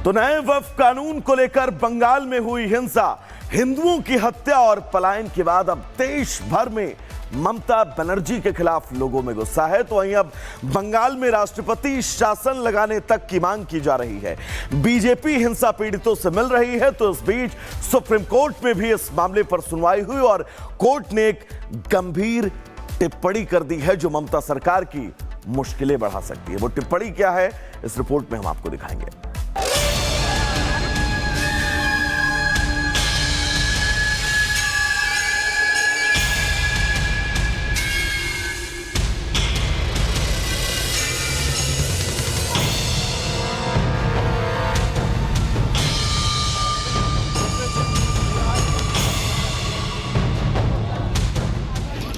तो नए वक्फ कानून को लेकर बंगाल में हुई हिंसा, हिंदुओं की हत्या और पलायन के बाद अब देश भर में ममता बनर्जी के खिलाफ लोगों में गुस्सा है। तो वहीं अब बंगाल में राष्ट्रपति शासन लगाने तक की मांग की जा रही है। बीजेपी हिंसा पीड़ितों से मिल रही है। तो इस बीच सुप्रीम कोर्ट में भी इस मामले पर सुनवाई हुई और कोर्ट ने एक गंभीर टिप्पणी कर दी है जो ममता सरकार की मुश्किलें बढ़ा सकती है। वो टिप्पणी क्या है, इस रिपोर्ट में हम आपको दिखाएंगे।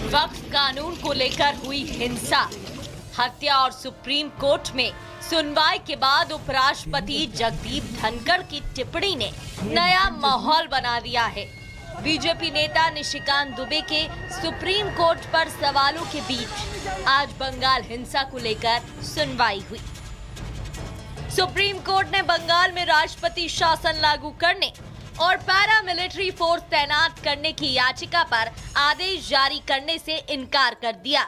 वक्फ कानून को लेकर हुई हिंसा, हत्या और सुप्रीम कोर्ट में सुनवाई के बाद उपराष्ट्रपति जगदीप धनखड़ की टिप्पणी ने नया माहौल बना दिया है। बीजेपी नेता निशिकांत दुबे के सुप्रीम कोर्ट पर सवालों के बीच आज बंगाल हिंसा को लेकर सुनवाई हुई। सुप्रीम कोर्ट ने बंगाल में राष्ट्रपति शासन लागू करने और पैरामिलिट्री फोर्स तैनात करने की याचिका पर आदेश जारी करने से इनकार कर दिया।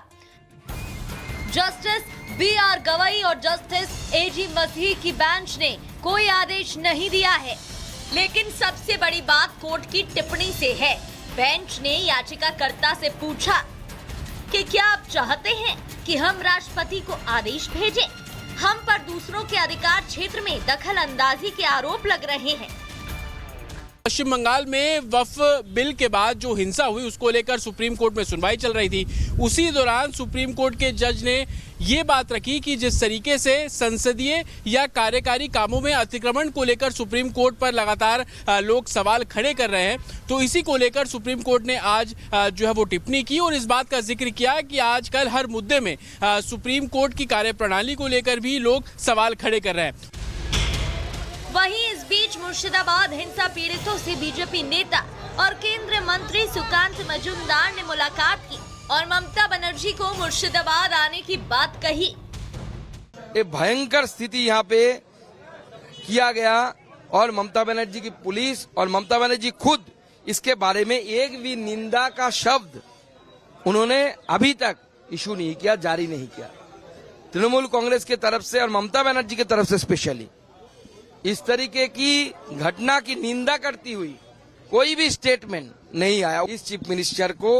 Justice B R. गवई और जस्टिस ए.जी. मसीह की बेंच ने कोई आदेश नहीं दिया है, लेकिन सबसे बड़ी बात कोर्ट की टिप्पणी से है। बेंच ने याचिकाकर्ता से पूछा कि क्या आप चाहते हैं कि हम राष्ट्रपति को आदेश भेजें? हम पर दूसरों के अधिकार क्षेत्र में दखल अंदाजी के आरोप लग रहे हैं। पश्चिम बंगाल में वक्फ बिल के बाद जो हिंसा हुई उसको लेकर सुप्रीम कोर्ट में सुनवाई चल रही थी। उसी दौरान सुप्रीम कोर्ट के जज ने ये बात रखी कि जिस तरीके से संसदीय या कार्यकारी कामों में अतिक्रमण को लेकर सुप्रीम कोर्ट पर लगातार लोग सवाल खड़े कर रहे हैं, तो इसी को लेकर सुप्रीम कोर्ट ने आज जो है वो टिप्पणी की और इस बात का जिक्र किया कि आजकल हर मुद्दे में सुप्रीम कोर्ट की कार्यप्रणाली को लेकर भी लोग सवाल खड़े कर रहे हैं। वहीं इस बीच मुर्शिदाबाद हिंसा पीड़ितों से बीजेपी नेता और केंद्रीय मंत्री सुकांत मजूमदार ने मुलाकात की और ममता बनर्जी को मुर्शिदाबाद आने की बात कही। ये भयंकर स्थिति यहाँ पे किया गया और ममता बनर्जी की पुलिस और ममता बनर्जी खुद इसके बारे में एक भी निंदा का शब्द उन्होंने अभी तक इशू नहीं किया, जारी नहीं किया। तृणमूल कांग्रेस की तरफ से और ममता बनर्जी की तरफ से स्पेशली इस तरीके की घटना की निंदा करती हुई कोई भी स्टेटमेंट नहीं आया। इस चीफ मिनिस्टर को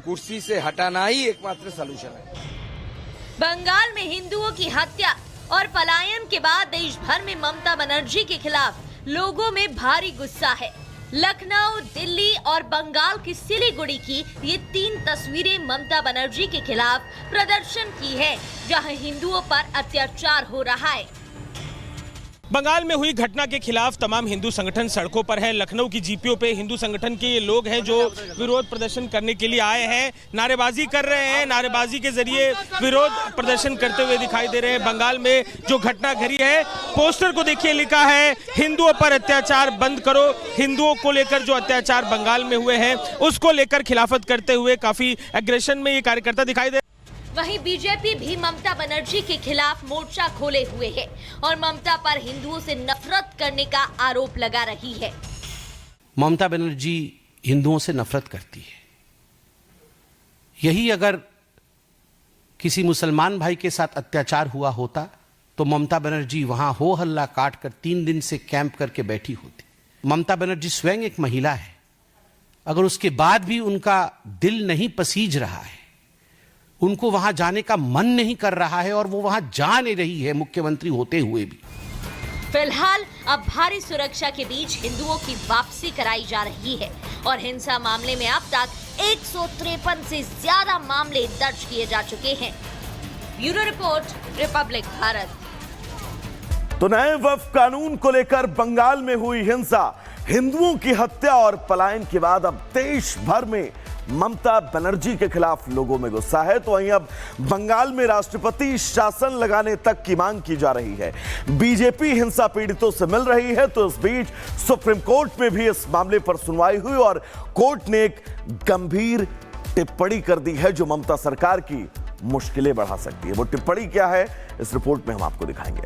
कुर्सी से हटाना ही एकमात्र सलूशन है। बंगाल में हिंदुओं की हत्या और पलायन के बाद देश भर में ममता बनर्जी के खिलाफ लोगों में भारी गुस्सा है। लखनऊ, दिल्ली और बंगाल की सिलीगुड़ी की ये 3 तस्वीरें ममता बनर्जी के खिलाफ प्रदर्शन की है, जहां हिंदुओं पर अत्याचार हो रहा है। बंगाल में हुई घटना के खिलाफ तमाम हिंदू संगठन सड़कों पर हैं। लखनऊ की जीपीओ पे हिंदू संगठन के ये लोग हैं जो विरोध प्रदर्शन करने के लिए आए हैं, नारेबाजी कर रहे हैं। नारेबाजी के जरिए विरोध प्रदर्शन करते हुए दिखाई दे रहे हैं। बंगाल में जो घटना घटी है, पोस्टर को देखिए, लिखा है हिंदुओं पर अत्याचार बंद करो। हिंदुओं को लेकर जो अत्याचार बंगाल में हुए हैं उसको लेकर खिलाफत करते हुए काफी एग्रेशन में ये कार्यकर्ता दिखाई दे। वहीं बीजेपी भी ममता बनर्जी के खिलाफ मोर्चा खोले हुए है और ममता पर हिंदुओं से नफरत करने का आरोप लगा रही है। ममता बनर्जी हिंदुओं से नफरत करती है। यही अगर किसी मुसलमान भाई के साथ अत्याचार हुआ होता तो ममता बनर्जी वहां हो हल्ला काट कर 3 दिन से कैंप करके बैठी होती। ममता बनर्जी स्वयं एक महिला है। अगर उसके बाद भी उनका दिल नहीं पसीज रहा है, उनको वहां जाने का मन नहीं कर रहा है और वो वहां जा नहीं रही है मुख्यमंत्री होते हुए भी। फिलहाल अब भारी सुरक्षा के बीच हिंदुओं की वापसी कराई जा रही है और हिंसा मामले में अब तक 153 से ज्यादा मामले दर्ज किए जा चुके हैं। Bureau report, Republic Bharat. तो नए वक्फ कानून को लेकर बंगाल में हुई हिंसा, हिंदुओं की हत्या और पलायन के बाद अब देश भर में ममता बनर्जी के खिलाफ लोगों में गुस्सा है। तो वहीं अब बंगाल में राष्ट्रपति शासन लगाने तक की मांग की जा रही है। बीजेपी हिंसा पीड़ितों से मिल रही है। तो इस बीच सुप्रीम कोर्ट में भी इस मामले पर सुनवाई हुई और कोर्ट ने एक गंभीर टिप्पणी कर दी है जो ममता सरकार की मुश्किलें बढ़ा सकती है। वो टिप्पणी क्या है, इस रिपोर्ट में हम आपको दिखाएंगे।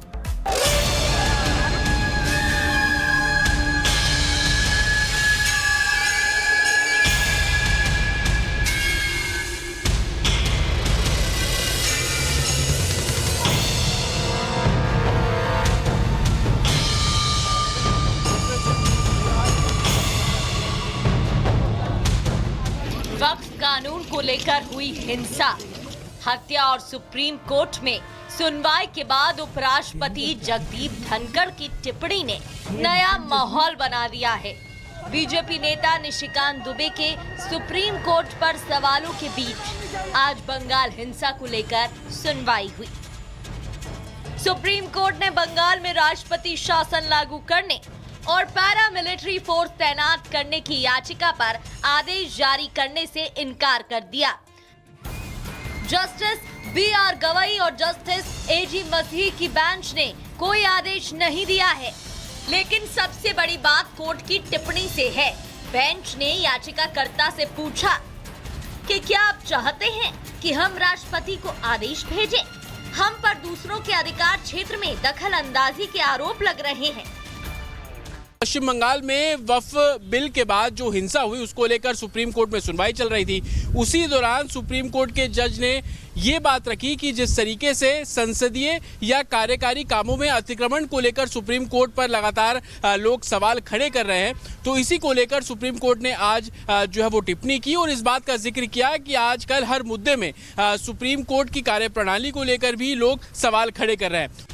लेकर हुई हिंसा, हत्या और सुप्रीम कोर्ट में सुनवाई के बाद उपराष्ट्रपति जगदीप धनखड़ की टिप्पणी ने नया माहौल बना दिया है। बीजेपी नेता निशिकांत दुबे के सुप्रीम कोर्ट पर सवालों के बीच आज बंगाल हिंसा को लेकर सुनवाई हुई। सुप्रीम कोर्ट ने बंगाल में राष्ट्रपति शासन लागू करने और पैरामिलिट्री फोर्स तैनात करने की याचिका पर आदेश जारी करने से इनकार कर दिया। Justice B R. गवई और जस्टिस ए.जी. मसीह की बेंच ने कोई आदेश नहीं दिया है, लेकिन सबसे बड़ी बात कोर्ट की टिप्पणी से है। बेंच ने याचिकाकर्ता से पूछा कि क्या आप चाहते हैं कि हम राष्ट्रपति को आदेश भेजें? हम पर दूसरों के अधिकार क्षेत्र में दखल अंदाजी के आरोप लग रहे हैं। पश्चिम बंगाल में वक्फ बिल के बाद जो हिंसा हुई उसको लेकर सुप्रीम कोर्ट में सुनवाई चल रही थी। उसी दौरान सुप्रीम कोर्ट के जज ने ये बात रखी कि जिस तरीके से संसदीय या कार्यकारी कामों में अतिक्रमण को लेकर सुप्रीम कोर्ट पर लगातार लोग सवाल खड़े कर रहे हैं, तो इसी को लेकर सुप्रीम कोर्ट ने आज जो है वो टिप्पणी की और इस बात का जिक्र किया कि आजकल हर मुद्दे में सुप्रीम कोर्ट की कार्यप्रणाली को लेकर भी लोग सवाल खड़े कर रहे हैं।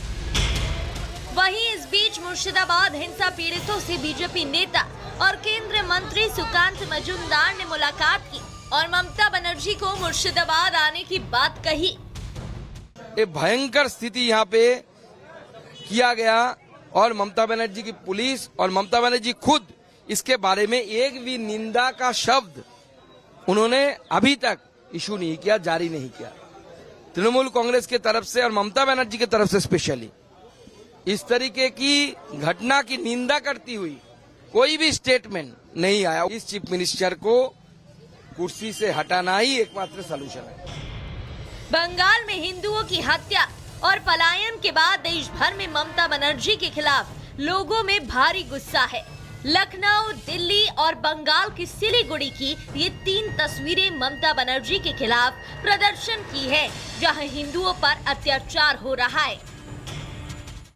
वहीं इस बीच मुर्शिदाबाद हिंसा पीड़ितों से बीजेपी नेता और केंद्रीय मंत्री सुकांत मजूमदार ने मुलाकात की और ममता बनर्जी को मुर्शिदाबाद आने की बात कही। एक भयंकर स्थिति यहाँ पे किया गया और ममता बनर्जी की पुलिस और ममता बनर्जी खुद इसके बारे में एक भी निंदा का शब्द उन्होंने अभी तक इशू नहीं किया, जारी नहीं किया। तृणमूल कांग्रेस की तरफ से और ममता बनर्जी की तरफ से स्पेशली इस तरीके की घटना की निंदा करती हुई कोई भी स्टेटमेंट नहीं आया। इस चीफ मिनिस्टर को कुर्सी से हटाना ही एकमात्र सलूशन है। बंगाल में हिंदुओं की हत्या और पलायन के बाद देश भर में ममता बनर्जी के खिलाफ लोगों में भारी गुस्सा है। लखनऊ, दिल्ली और बंगाल की सिलीगुड़ी की ये 3 तस्वीरें ममता बनर्जी के खिलाफ प्रदर्शन की है, जहां हिंदुओं पर अत्याचार हो रहा है।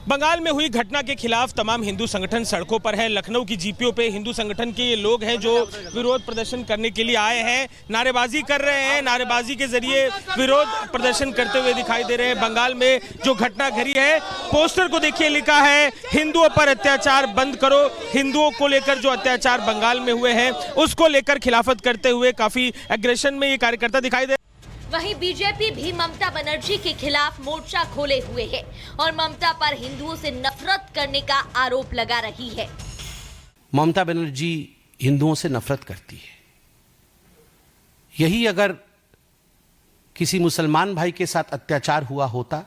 बंगाल में हुई घटना के खिलाफ तमाम हिंदू संगठन सड़कों पर है। लखनऊ की जीपीओ पे हिंदू संगठन के ये लोग हैं जो विरोध प्रदर्शन करने के लिए आए हैं, नारेबाजी कर रहे हैं, नारेबाजी के जरिए विरोध प्रदर्शन करते हुए दिखाई दे रहे हैं। बंगाल में जो घटना घटी है, पोस्टर को देखिए, लिखा है हिंदुओं पर अत्याचार बंद करो। हिंदुओं को लेकर जो अत्याचार बंगाल में हुए हैं उसको लेकर खिलाफत करते हुए काफी एग्रेशन में ये कार्यकर्ता दिखाई दे। वहीं बीजेपी भी ममता बनर्जी के खिलाफ मोर्चा खोले हुए है और ममता पर हिंदुओं से नफरत करने का आरोप लगा रही है। ममता बनर्जी हिंदुओं से नफरत करती है। यही अगर किसी मुसलमान भाई के साथ अत्याचार हुआ होता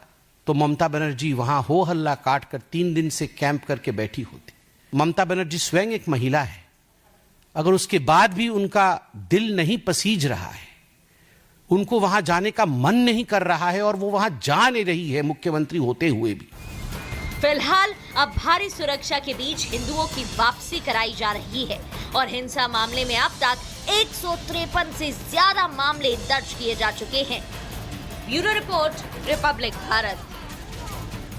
तो ममता बनर्जी वहां हो हल्ला काट कर 3 दिन से कैंप करके बैठी होती। ममता बनर्जी स्वयं एक महिला है। अगर उसके बाद भी उनका दिल नहीं पसीज रहा है, उनको वहां जाने का मन नहीं कर रहा है और वो वहां जा नहीं रही है मुख्यमंत्री होते हुए भी। फिलहाल अब भारी सुरक्षा के बीच हिंदुओं की वापसी कराई जा रही है और हिंसा मामले में अब तक 153 से ज्यादा मामले दर्ज किए जा चुके हैं। Bureau report, Republic Bharat.